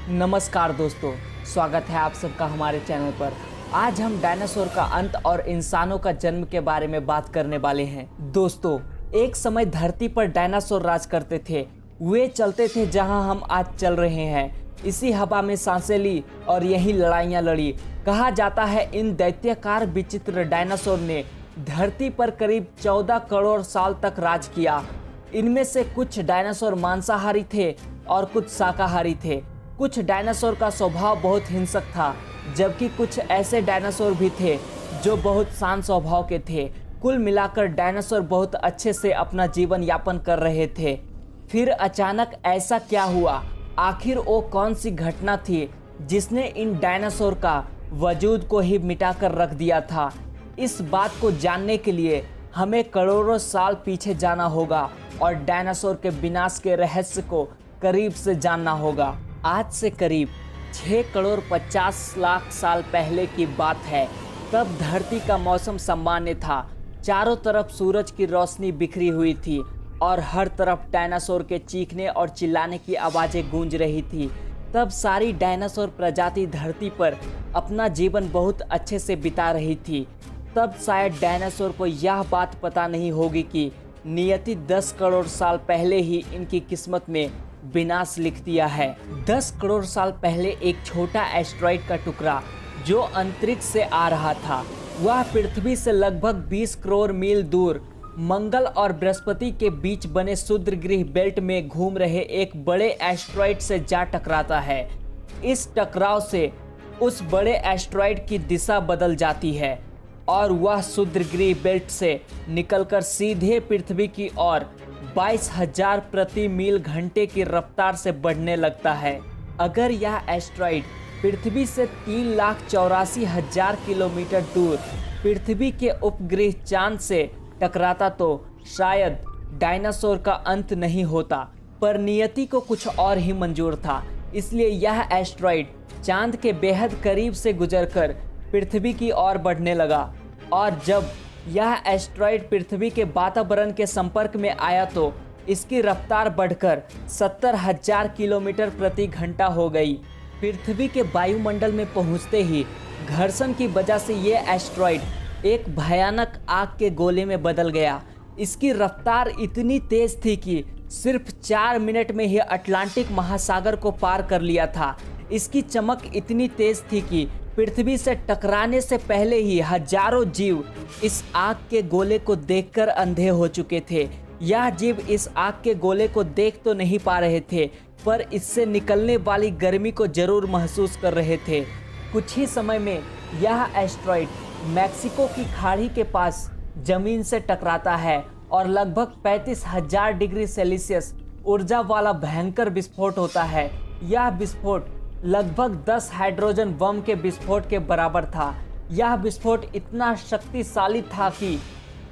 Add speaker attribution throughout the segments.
Speaker 1: नमस्कार दोस्तों, स्वागत है आप सबका हमारे चैनल पर। आज हम डायनासोर का अंत और इंसानों का जन्म के बारे में बात करने वाले हैं। दोस्तों, एक समय धरती पर डायनासोर राज करते थे। वे चलते थे जहां हम आज चल रहे हैं। इसी हवा में सांसें ली और यही लड़ाइयां लड़ी। कहा जाता है इन दैत्याकार विचित्र डायनासोर ने धरती पर करीब 14 करोड़ साल तक राज किया। इनमें से कुछ डायनासोर मांसाहारी थे और कुछ शाकाहारी थे। कुछ डायनासोर का स्वभाव बहुत हिंसक था, जबकि कुछ ऐसे डायनासोर भी थे जो बहुत शांत स्वभाव के थे। कुल मिलाकर डायनासोर बहुत अच्छे से अपना जीवन यापन कर रहे थे। फिर अचानक ऐसा क्या हुआ? आखिर वो कौन सी घटना थी जिसने इन डायनासोर का वजूद को ही मिटाकर रख दिया था? इस बात को जानने के लिए हमें करोड़ों साल पीछे जाना होगा और डायनासोर के विनाश के रहस्य को करीब से जानना होगा। आज से करीब 6 करोड़ 50 लाख साल पहले की बात है। तब धरती का मौसम सामान्य था। चारों तरफ सूरज की रोशनी बिखरी हुई थी और हर तरफ डायनासोर के चीखने और चिल्लाने की आवाज़ें गूंज रही थी। तब सारी डायनासोर प्रजाति धरती पर अपना जीवन बहुत अच्छे से बिता रही थी। तब शायद डायनासोर को यह बात पता नहीं होगी कि नियति 10 करोड़ साल पहले ही इनकी किस्मत में विनाश लिख दिया है। 10 करोड़ साल पहले एक छोटा एस्टेरॉयड का टुकड़ा जो अंतरिक्ष से आ रहा था, वह पृथ्वी से लगभग 20 करोड़ मील दूर मंगल और बृहस्पति के बीच बने क्षुद्रग्रह बेल्ट में घूम रहे एक बड़े एस्टेरॉयड से जा टकराता है। इस टकराव से उस बड़े एस्टेरॉयड की दिशा बदल जाती है और वह क्षुद्रग्रह बेल्ट से निकलकर सीधे पृथ्वी की ओर 22,000 प्रति मील घंटे की रफ्तार से बढ़ने लगता है। अगर यह एस्टेरॉयड पृथ्वी से 3,84,000 किलोमीटर दूर पृथ्वी के उपग्रह चांद से टकराता तो शायद डायनासोर का अंत नहीं होता, पर नियति को कुछ और ही मंजूर था। इसलिए यह एस्टेरॉयड चांद के बेहद करीब से गुजरकर पृथ्वी की ओर बढ़ने लगा और जब यह एस्टेरॉयड पृथ्वी के वातावरण के संपर्क में आया तो इसकी रफ्तार बढ़कर 70,000 किलोमीटर प्रति घंटा हो गई। पृथ्वी के वायुमंडल में पहुंचते ही घर्षण की वजह से ये एस्टेरॉयड एक भयानक आग के गोले में बदल गया। इसकी रफ्तार इतनी तेज थी कि सिर्फ 4 मिनट में ही अटलांटिक महासागर को पार कर लिया था। इसकी चमक इतनी तेज थी कि पृथ्वी से टकराने से पहले ही हजारों जीव इस आग के गोले को देखकर अंधे हो चुके थे। यह जीव इस आग के गोले को देख तो नहीं पा रहे थे, पर इससे निकलने वाली गर्मी को जरूर महसूस कर रहे थे। कुछ ही समय में यह एस्टेरॉयड मैक्सिको की खाड़ी के पास जमीन से टकराता है और लगभग 35,000 डिग्री सेल्सियस ऊर्जा वाला भयंकर विस्फोट होता है। यह विस्फोट लगभग 10 हाइड्रोजन बम के विस्फोट के बराबर था। यह विस्फोट इतना शक्तिशाली था कि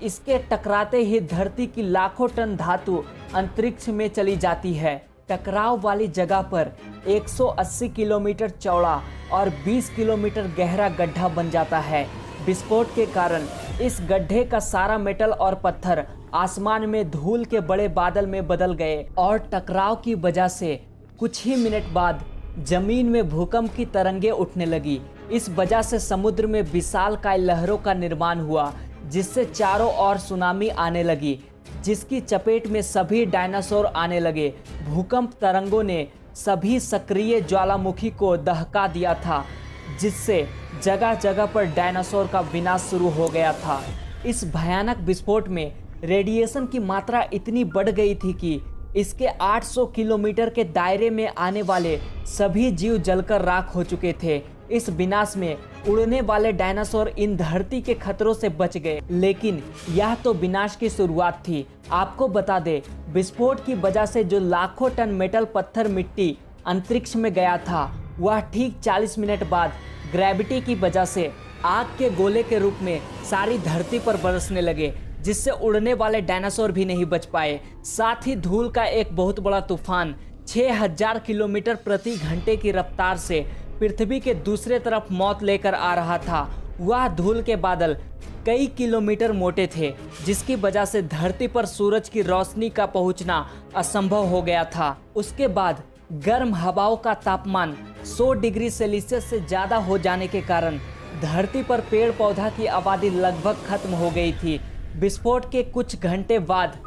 Speaker 1: इसके टकराते ही धरती की लाखों टन धातु अंतरिक्ष में चली जाती है। टकराव वाली जगह पर 180 किलोमीटर चौड़ा और 20 किलोमीटर गहरा गड्ढा बन जाता है। विस्फोट के कारण इस गड्ढे का सारा मेटल और पत्थर आसमान में धूल के बड़े बादल में बदल गए और टकराव की वजह से कुछ ही मिनट बाद जमीन में भूकंप की तरंगें उठने लगी। इस वजह से समुद्र में विशालकाय लहरों का निर्माण हुआ, जिससे चारों ओर सुनामी आने लगी, जिसकी चपेट में सभी डायनासोर आने लगे। भूकंप तरंगों ने सभी सक्रिय ज्वालामुखी को दहका दिया था, जिससे जगह जगह पर डायनासोर का विनाश शुरू हो गया था। इस भयानक विस्फोट में रेडिएशन की मात्रा इतनी बढ़ गई थी कि इसके 800 किलोमीटर के दायरे में आने वाले सभी जीव जलकर राख हो चुके थे। इस विनाश में उड़ने वाले डायनासोर इन धरती के खतरों से बच गए, लेकिन यह तो विनाश की शुरुआत थी। आपको बता दें, विस्फोट की वजह से जो लाखों टन मेटल पत्थर मिट्टी अंतरिक्ष में गया था, वह ठीक 40 मिनट बाद ग्रेविटी की वजह से आग के गोले के रूप में सारी धरती पर बरसने लगे, जिससे उड़ने वाले डायनासोर भी नहीं बच पाए। साथ ही धूल का एक बहुत बड़ा तूफान 6,000 किलोमीटर प्रति घंटे की रफ्तार से पृथ्वी के दूसरे तरफ मौत लेकर आ रहा था। वह धूल के बादल कई किलोमीटर मोटे थे, जिसकी वजह से धरती पर सूरज की रोशनी का पहुंचना असंभव हो गया था। उसके बाद गर्म हवाओं का तापमान 100 डिग्री सेल्सियस से ज़्यादा हो जाने के कारण धरती पर पेड़ पौधा की आबादी लगभग खत्म हो गई थी। विस्फोट के कुछ घंटे बाद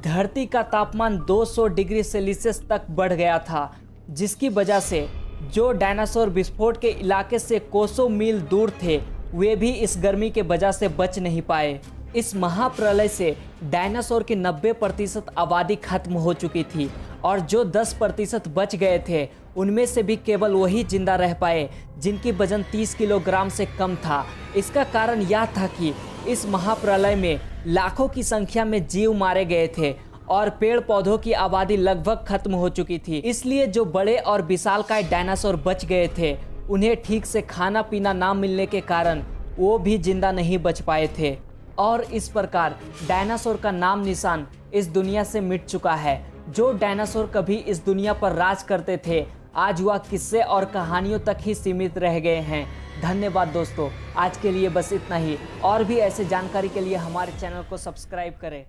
Speaker 1: धरती का तापमान 200 डिग्री सेल्सियस तक बढ़ गया था, जिसकी वजह से जो डायनासोर विस्फोट के इलाके से कोसों मील दूर थे वे भी इस गर्मी के वजह से बच नहीं पाए। इस महाप्रलय से डायनासोर की 90% आबादी खत्म हो चुकी थी और जो 10% बच गए थे उनमें से भी केवल वही जिंदा रह पाए जिनकी वजन 30 किलोग्राम से कम था। इसका कारण यह था कि इस महाप्रलय में लाखों की संख्या में जीव मारे गए थे और पेड़ पौधों की आबादी लगभग खत्म हो चुकी थी। इसलिए जो बड़े और विशालकाय डायनासोर बच गए थे उन्हें ठीक से खाना पीना ना मिलने के कारण वो भी जिंदा नहीं बच पाए थे और इस प्रकार डायनासोर का नाम निशान इस दुनिया से मिट चुका है। जो डायनासोर कभी इस दुनिया पर राज करते थे आज वह किस्से और कहानियों तक ही सीमित रह गए हैं। धन्यवाद दोस्तों, आज के लिए बस इतना ही। और भी ऐसे जानकारी के लिए हमारे चैनल को सब्सक्राइब करें।